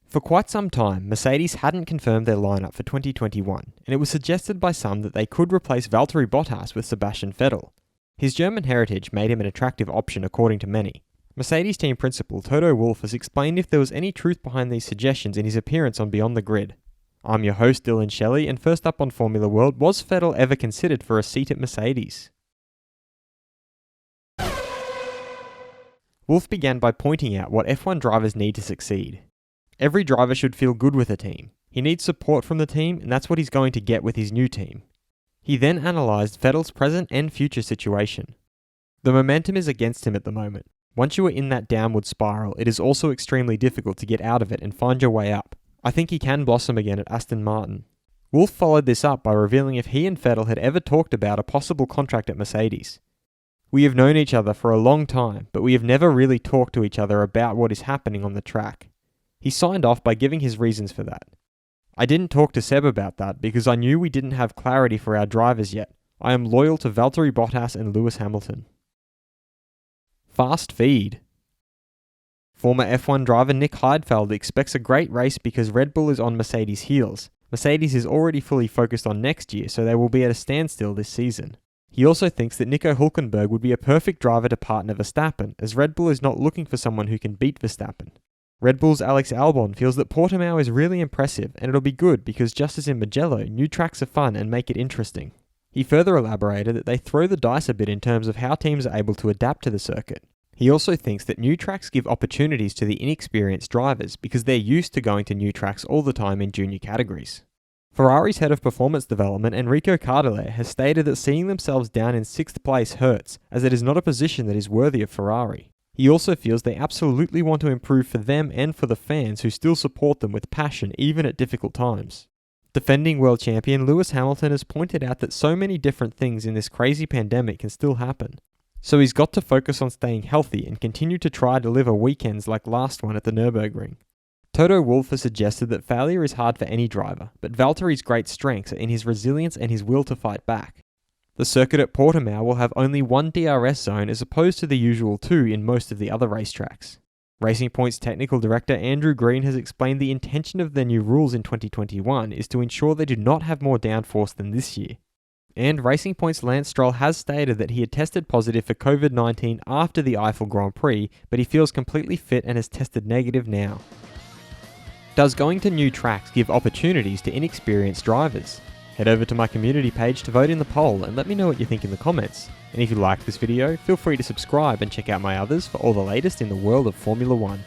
For quite some time, Mercedes hadn't confirmed their lineup for 2021, and it was suggested by some that they could replace Valtteri Bottas with Sebastian Vettel. His German heritage made him an attractive option according to many. Mercedes team principal Toto Wolff has explained if there was any truth behind these suggestions in his appearance on Beyond the Grid. I'm your host Dillon Shelley, and first up on Formula World, was Vettel ever considered for a seat at Mercedes? Wolff began by pointing out what F1 drivers need to succeed. Every driver should feel good with a team. He needs support from the team, and that's what he's going to get with his new team. He then analysed Vettel's present and future situation. The momentum is against him at the moment. Once you are in that downward spiral, it is also extremely difficult to get out of it and find your way up. I think he can blossom again at Aston Martin. Wolff followed this up by revealing if he and Vettel had ever talked about a possible contract at Mercedes. We have known each other for a long time, but we have never really talked to each other about what is happening on the track. He signed off by giving his reasons for that. I didn't talk to Seb about that because I knew we didn't have clarity for our drivers yet. I am loyal to Valtteri Bottas and Lewis Hamilton. Fast feed. Former F1 driver Nick Heidfeld expects a great race because Red Bull is on Mercedes' heels. Mercedes is already fully focused on next year, so they will be at a standstill this season. He also thinks that Nico Hülkenberg would be a perfect driver to partner Verstappen, as Red Bull is not looking for someone who can beat Verstappen. Red Bull's Alex Albon feels that Portimao is really impressive, and it'll be good because just as in Mugello, new tracks are fun and make it interesting. He further elaborated that they throw the dice a bit in terms of how teams are able to adapt to the circuit. He also thinks that new tracks give opportunities to the inexperienced drivers because they're used to going to new tracks all the time in junior categories. Ferrari's head of performance development, Enrico Cardale, has stated that seeing themselves down in 6th place hurts, as it is not a position that is worthy of Ferrari. He also feels they absolutely want to improve for them and for the fans who still support them with passion even at difficult times. Defending world champion Lewis Hamilton has pointed out that so many different things in this crazy pandemic can still happen. So he's got to focus on staying healthy and continue to try to deliver weekends like last one at the Nürburgring. Toto Wolff has suggested that failure is hard for any driver, but Valtteri's great strengths are in his resilience and his will to fight back. The circuit at Portimao will have only one DRS zone as opposed to the usual 2 in most of the other racetracks. Racing Point's technical director Andrew Green has explained the intention of their new rules in 2021 is to ensure they do not have more downforce than this year. And Racing Point's Lance Stroll has stated that he had tested positive for COVID-19 after the Eiffel Grand Prix, but he feels completely fit and has tested negative now. Does going to new tracks give opportunities to inexperienced drivers? Head over to my community page to vote in the poll and let me know what you think in the comments. And if you liked this video, feel free to subscribe and check out my others for all the latest in the world of Formula 1.